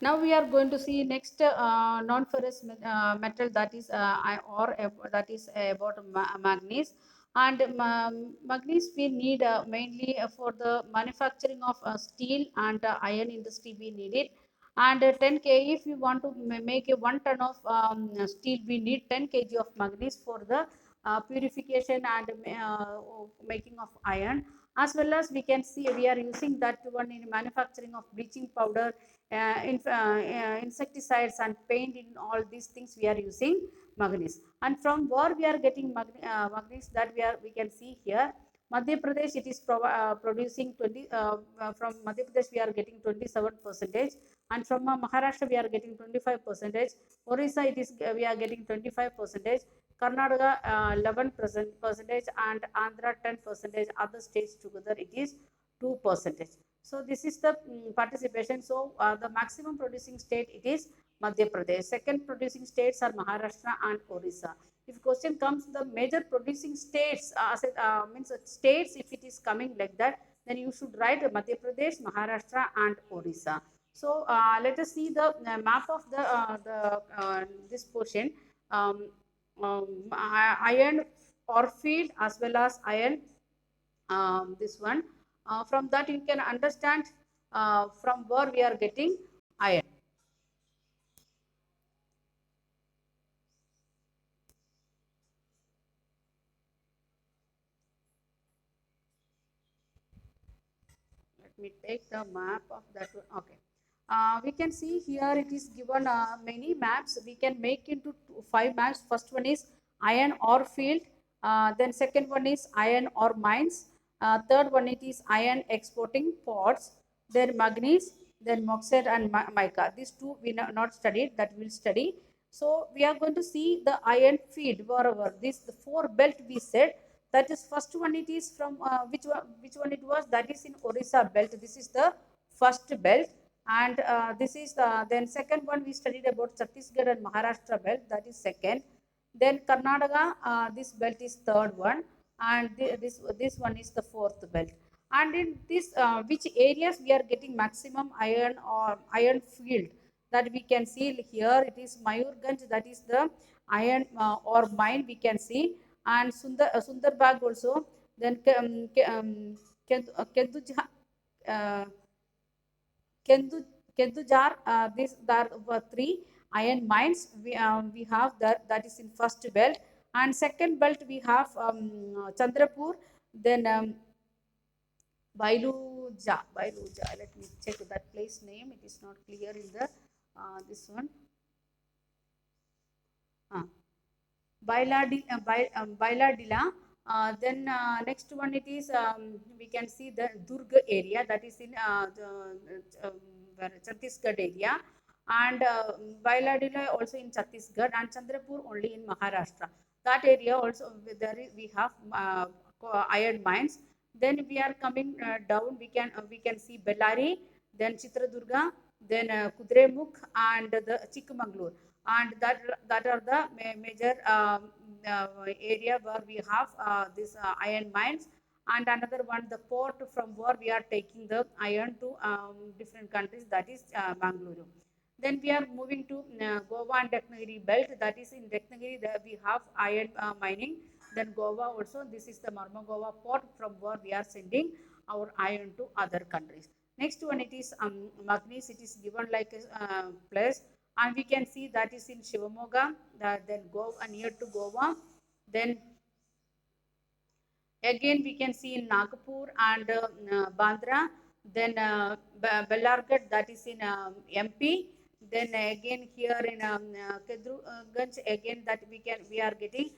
Now we are going to see next non-ferrous metal, that is that is about manganese. And manganese we need mainly for the manufacturing of steel and iron industry we need it. And 10 kg, if you want to make a 1 ton of steel, we need 10 kg of manganese for the purification and making of iron. As well as we can see, we are using that one in manufacturing of bleaching powder, insecticides and paint. In all these things we are using manganese. And from where we are getting manganese, that we can see here. Madhya Pradesh, it is producing 20, from Madhya Pradesh we are getting 27%, and from Maharashtra we are getting 25%, Orissa it is we are getting 25%, Karnataka 11%, and Andhra 10%, other states together it is 2%. So this is the participation. So the maximum producing state it is Madhya Pradesh. Second producing states are Maharashtra and Orissa. If question comes the major producing states, means states, if it is coming like that, then you should write Madhya Pradesh, Maharashtra and Orissa. So let us see the map of the this portion. Um, Iron ore field as well as iron, this one. From that you can understand from where we are getting iron. Let me take the map of that one. Okay. We can see here it is given many maps. We can make into 5 maps. First one is iron ore field. Then second one is iron ore mines. Third one it is iron exporting ports. Then manganese, then bauxite and mica. These two we not studied, that we'll study. So we are going to see the iron field wherever this the four belt we said. That is first one, it is from which one it was, that is in Orissa belt. This is the first belt. And this is then second one we studied about Chhattisgarh and Maharashtra belt, that is second. Then Karnataka, this belt is third one. And this one is the fourth belt. And in this which areas we are getting maximum iron or iron field, that we can see here. It is Mayurganj, that is the iron or mine we can see. And Sundarbag also. Then Kenduja, uh, Kendu, Kendujar, these are three iron mines. We have that is in first belt. And second belt we have Chandrapur, then Bailuja. Let me check that place name. It is not clear in the this one. Uh, Bailadila. Then next one it is we can see the Durga area, that is in Chhattisgarh area. And Bailadila also in Chhattisgarh, and Chandrapur only in Maharashtra. That area also we have iron mines. Then we are coming down. We can see Bellary, then Chitradurga, then Kudremukh and the Chikmagalur. And that are the major area where we have this iron mines. And another one, the port from where we are taking the iron to different countries, that is Mangaluru. Then we are moving to Goa and Ratnagiri belt, that is in Ratnagiri we have iron mining. Then Goa also, this is the Marmagova port from where we are sending our iron to other countries. Next one, it is manganese. It is given like a place. And we can see that is in Shivamoga, then Goa, near to Goa. Then again we can see in Nagpur and Bandra. Then Bellarghat, that is in MP. Then again here in Kedruganj, again that we are getting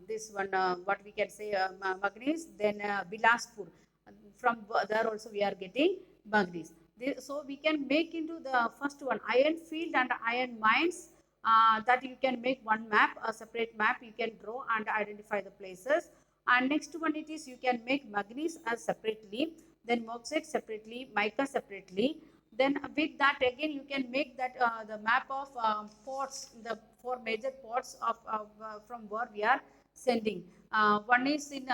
this one, what we can say, manganese. Then Bilaspur, from there also we are getting manganese. So we can make into the first one iron field and iron mines, that you can make one map, a separate map you can draw and identify the places. And next one it is you can make manganese as separately, then bauxite separately, mica separately. Then with that again you can make that the map of ports, the four major ports of from where we are sending. One is in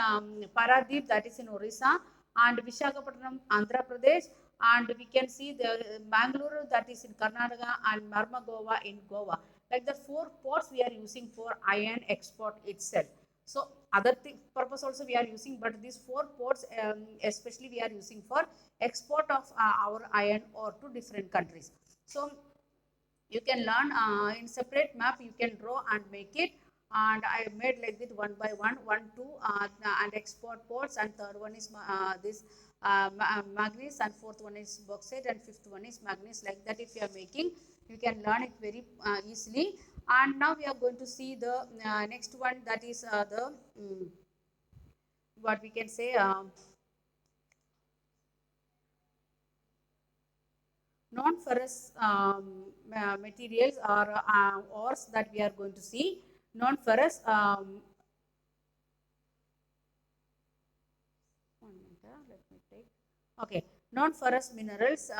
Paradip, that is in Orissa, and Visakhapatnam, Andhra Pradesh, and we can see the Mangalore, that is in Karnataka, and Marmagova in Goa. Like the four ports we are using for iron export itself. So other purpose also we are using, but these four ports especially we are using for export of our iron ore to different countries. So you can learn in separate map, you can draw and make it, and I made like this one by one, one two and export ports, and third one is this manganese, and fourth one is bauxite, and fifth one is manganese. Like that, if you are making, you can learn it very easily. And now we are going to see the next one, that is the what we can say, non-ferrous materials or ores that we are going to see. Non-ferrous, one minute, let me take. Okay, non-ferrous minerals,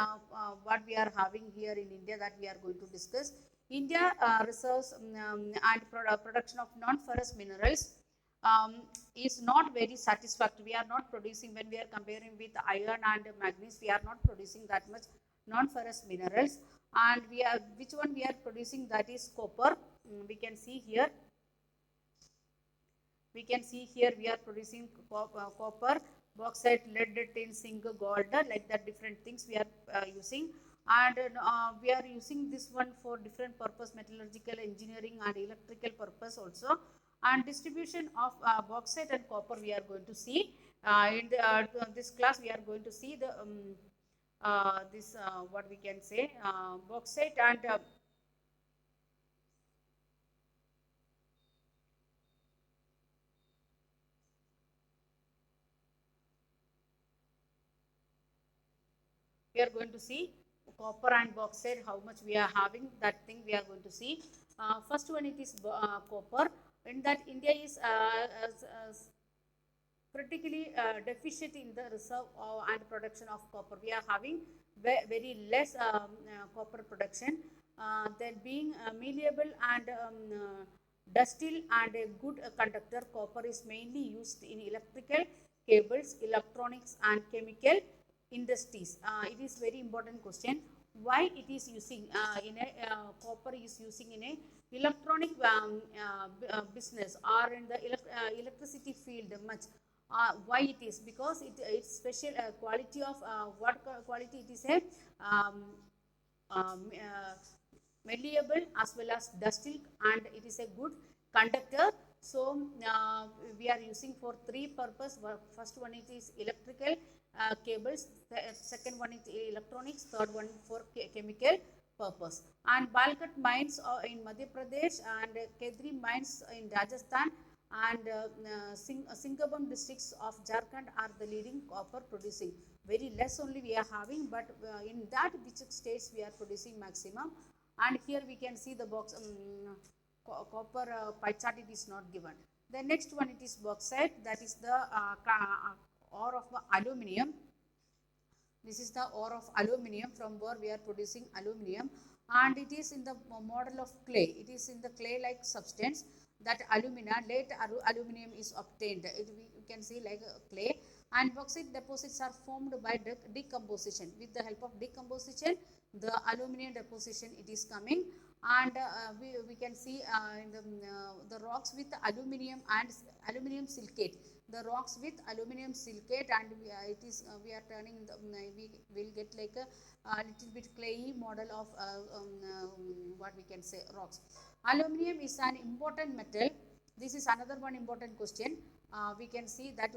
what we are having here in India, that we are going to discuss. India reserves and production of non-ferrous minerals is not very satisfactory. We are not producing, when we are comparing with iron and manganese, we are not producing that much non-ferrous minerals. And we are, which one we are producing, that is copper. We can see here, we are producing copper, bauxite, lead, tin, zinc, gold, like that, different things we are using. And we are using this one for different purpose, metallurgical, engineering, and electrical purpose also. And distribution of bauxite and copper we are going to see in this class. We are going to see the this what we can say, bauxite and we are going to see copper and bauxite, how much we are having, that thing we are going to see. First one, it is copper. In that, India is critically deficient in the reserve and production of copper. We are having very less copper production. Then being malleable and ductile and a good conductor, copper is mainly used in electrical cables, electronics, and chemical industries. It is very important question. Why it is using in a copper is using in a electronic business, or in the electricity field much. Why it is? Because it's special quality of what quality it is, a um, malleable as well as ductile, and it is a good conductor. So we are using for three purpose. First one, it is electrical cables, second one is electronics, third one for chemical purpose. And Balkat mines in Madhya Pradesh, and Kedri mines in Rajasthan, and Singabam districts of Jharkhand are the leading copper producing. Very less only we are having, but in that which states we are producing maximum. And here we can see the box copper pie chart, it is not given. The next one, it is bauxite, that is the ore of aluminium. This is the ore of aluminium, from where we are producing aluminium, and it is in the model of clay. It is in the clay like substance, that alumina, late aluminium is obtained. We can see like clay. And bauxite deposits are formed by decomposition. With the help of decomposition, the aluminium deposition it is coming. And we can see in the rocks with aluminium and aluminium silicate, the rocks with aluminium silicate, and it is we are turning the, we will get like a little bit clayey model of what we can say, rocks. Aluminium is an important metal. This is another one important question. We can see that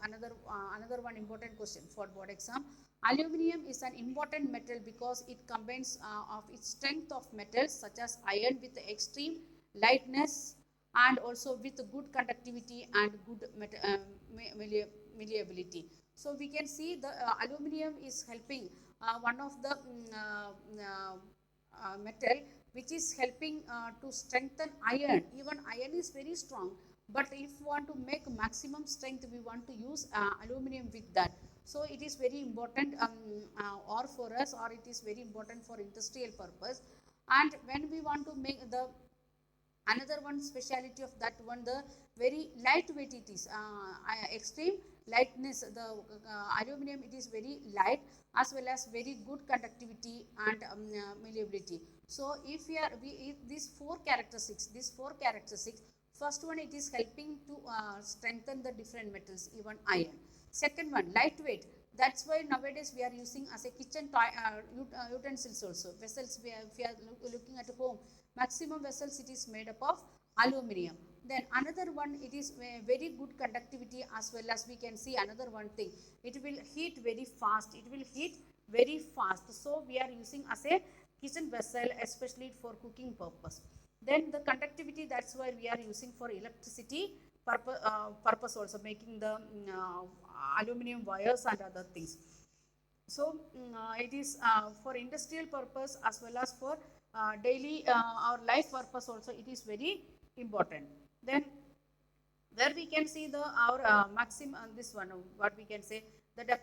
another one important question for board exam. Aluminium is an important metal because it combines of its strength of metals such as iron with extreme lightness, and also with good conductivity and good malleability. So we can see the aluminium is helping one of the metal which is helping to strengthen iron. Even iron is very strong, but if we want to make maximum strength, we want to use aluminium with that. So it is very important or for us, or it is very important for industrial purpose. And when we want to make the another one speciality of that one, the very lightweight it is, extreme lightness. The aluminium, it is very light. as well as very good conductivity and malleability. So if if these four characteristics, first one, it is helping to strengthen the different metals, even iron. Second one, lightweight. That's why nowadays we are using as a kitchen utensils also. Vessels, if we are looking at home, maximum vessels it is made up of aluminum. Then another one, it is very good conductivity, as well as we can see another one thing. It will heat very fast. It will heat very fast. So we are using as a kitchen vessel, especially for cooking purpose. Then the conductivity, that's why we are using for electricity purpose also, making the aluminum wires and other things. So it is for industrial purpose as well as for daily our life purpose also, it is very important. Then where we can see the our maximum this one, what we can say, the deposit